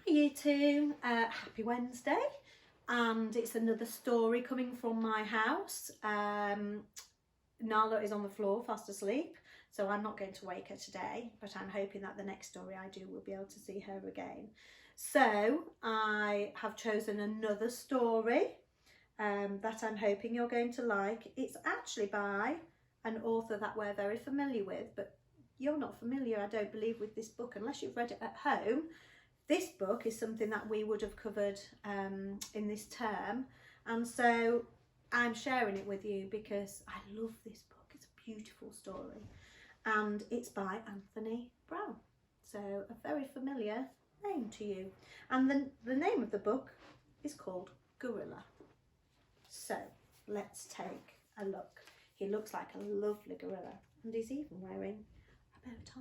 You two, happy Wednesday, and it's another story coming from my house. Nala is on the floor fast asleep, so I'm not going to wake her today, but I'm hoping that the next story I do will be able to see her again. So I have chosen another story that I'm hoping you're going to like. It's actually by an author that we're very familiar with, but you're not familiar, I don't believe, with this book unless you've read it at home. This book is something that we would have covered in this term, and so I'm sharing it with you because I love this book. It's a beautiful story, and it's by Anthony Browne, so a very familiar name to you. And the name of the book is called Gorilla. So let's take a look. He looks like a lovely gorilla, and he's even wearing a bow tie.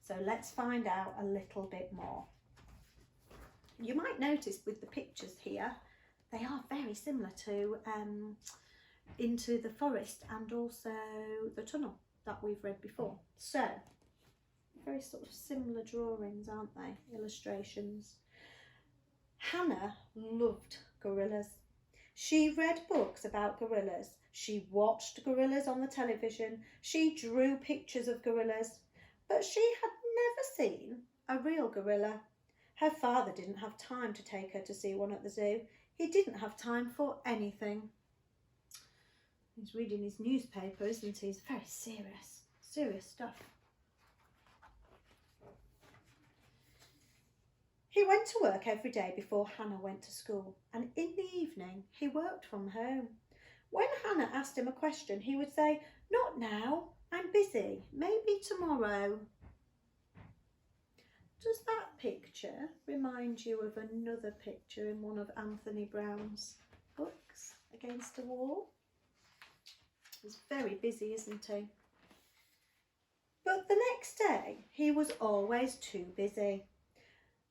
So let's find out a little bit more. You might notice with the pictures here, they are very similar to Into the Forest and also The Tunnel that we've read before. So, very sort of similar drawings, aren't they? Illustrations. Hannah loved gorillas. She read books about gorillas. She watched gorillas on the television. She drew pictures of gorillas. But she had never seen a real gorilla. Her father didn't have time to take her to see one at the zoo. He didn't have time for anything. He's reading his newspaper, isn't he? It's very serious stuff. He went to work every day before Hannah went to school, and in the evening he worked from home. When Hannah asked him a question, he would say, "Not now. I'm busy, maybe tomorrow." Does that picture remind you of another picture in one of Anthony Browne's books, Against a Wall? He's very busy, isn't he? But the next day, he was always too busy.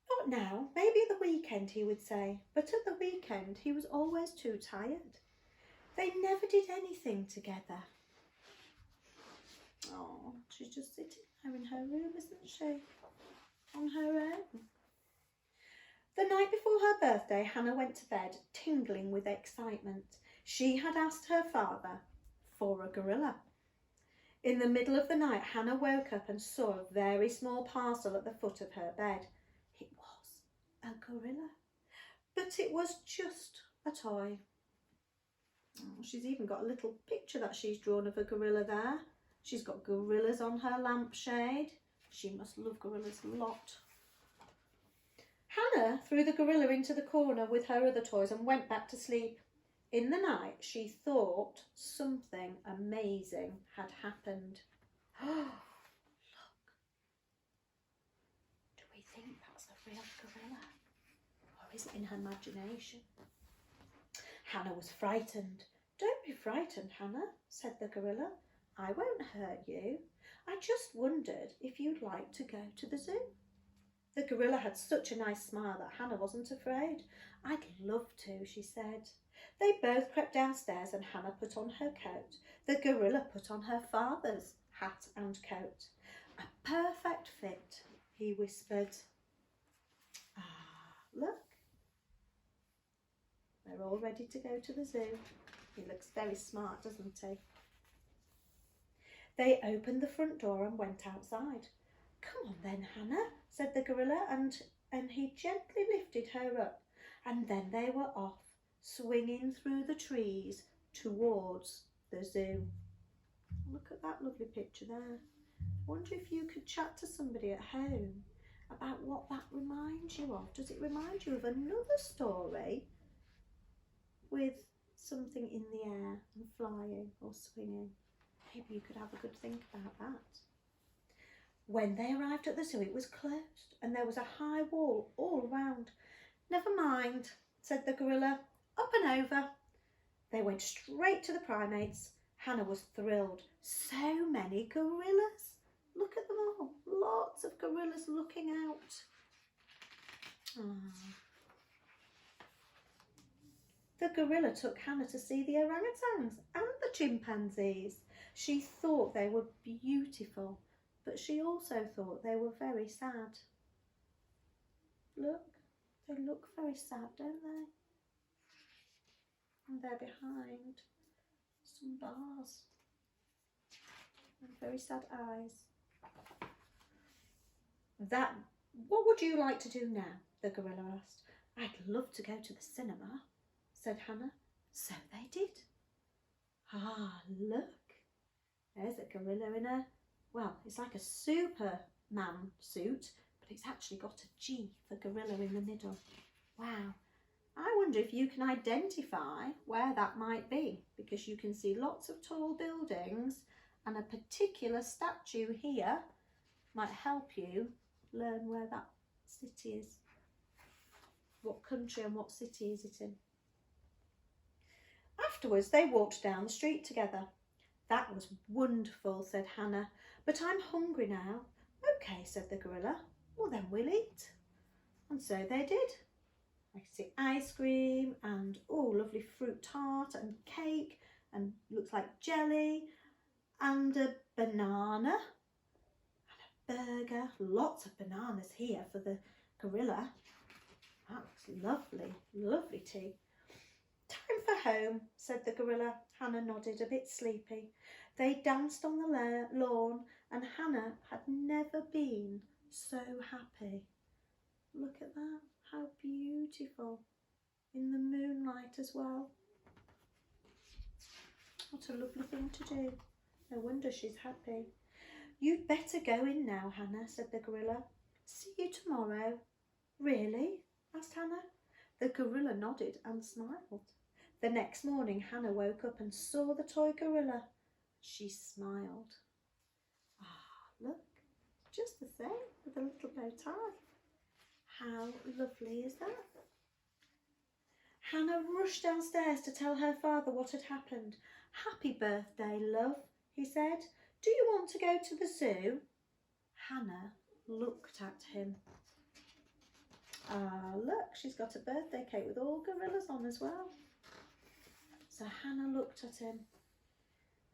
"Not now, maybe the weekend," he would say, but at the weekend he was always too tired. They never did anything together. Oh, she's just sitting there in her room, isn't she? On her own. The night before her birthday, Hannah went to bed tingling with excitement. She had asked her father for a gorilla. In the middle of the night, Hannah woke up and saw a very small parcel at the foot of her bed. It was a gorilla, but it was just a toy. Oh, she's even got a little picture that she's drawn of a gorilla there. She's got gorillas on her lampshade. She must love gorillas a lot. Hannah threw the gorilla into the corner with her other toys and went back to sleep. In the night, she thought something amazing had happened. Oh, look. Do we think that's a real gorilla? Or is it in her imagination? Hannah was frightened. "Don't be frightened, Hannah," said the gorilla. "I won't hurt you. I just wondered if you'd like to go to the zoo." The gorilla had such a nice smile that Hannah wasn't afraid. "I'd love to," she said. They both crept downstairs and Hannah put on her coat. The gorilla put on her father's hat and coat. "A perfect fit," he whispered. "Ah, look. They're all ready to go to the zoo." He looks very smart, doesn't he? They opened the front door and went outside. "Come on then, Hannah," said the gorilla, and he gently lifted her up, and then they were off, swinging through the trees towards the zoo. Look at that lovely picture there. I wonder if you could chat to somebody at home about what that reminds you of. Does it remind you of another story with something in the air and flying or swinging? Maybe you could have a good think about that. When they arrived at the zoo, it was closed and there was a high wall all round. "Never mind," said the gorilla. "Up and over." They went straight to the primates. Hannah was thrilled. So many gorillas. Look at them all. Lots of gorillas looking out. Oh. The gorilla took Hannah to see the orangutans and the chimpanzees. She thought they were beautiful, but she also thought they were very sad. Look, they look very sad, don't they? And they're behind some bars and very sad eyes. What would you like to do now? The gorilla asked. I'd love to go to the cinema, said Hannah. So they did. Ah, look. There's a gorilla in it's like a Superman suit, but it's actually got a G for gorilla in the middle. Wow. I wonder if you can identify where that might be, because you can see lots of tall buildings and a particular statue here might help you learn where that city is. What country and what city is it in? Afterwards, they walked down the street together. That was wonderful, said Hannah, but I'm hungry now. Okay, said the gorilla. Well, then we'll eat. And so they did. I see ice cream and lovely fruit tart and cake and looks like jelly and a banana and a burger. Lots of bananas here for the gorilla. That looks lovely, lovely tea. Time for home, said the gorilla. Hannah nodded, a bit sleepy. They danced on the lawn and Hannah had never been so happy. Look at that, how beautiful. In the moonlight as well. What a lovely thing to do. No wonder she's happy. You'd better go in now, Hannah, said the gorilla. See you tomorrow. Really? Asked Hannah. The gorilla nodded and smiled. The next morning, Hannah woke up and saw the toy gorilla. She smiled. Ah, look, just the same with a little bow tie. How lovely is that? Hannah rushed downstairs to tell her father what had happened. Happy birthday, love, he said. Do you want to go to the zoo? Hannah looked at him. Ah, look, she's got a birthday cake with all gorillas on as well. So Hannah looked at him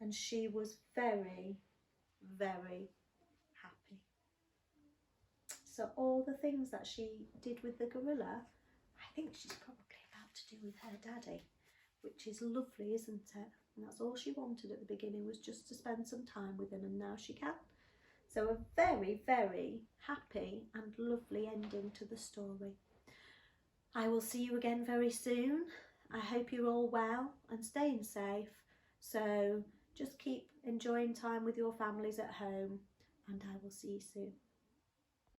and she was very, very happy. So all the things that she did with the gorilla, I think she's probably about to do with her daddy, which is lovely, isn't it? And that's all she wanted at the beginning, was just to spend some time with him, and now she can. So a very, very happy and lovely ending to the story. I will see you again very soon. I hope you're all well and staying safe. So just keep enjoying time with your families at home, and I will see you soon.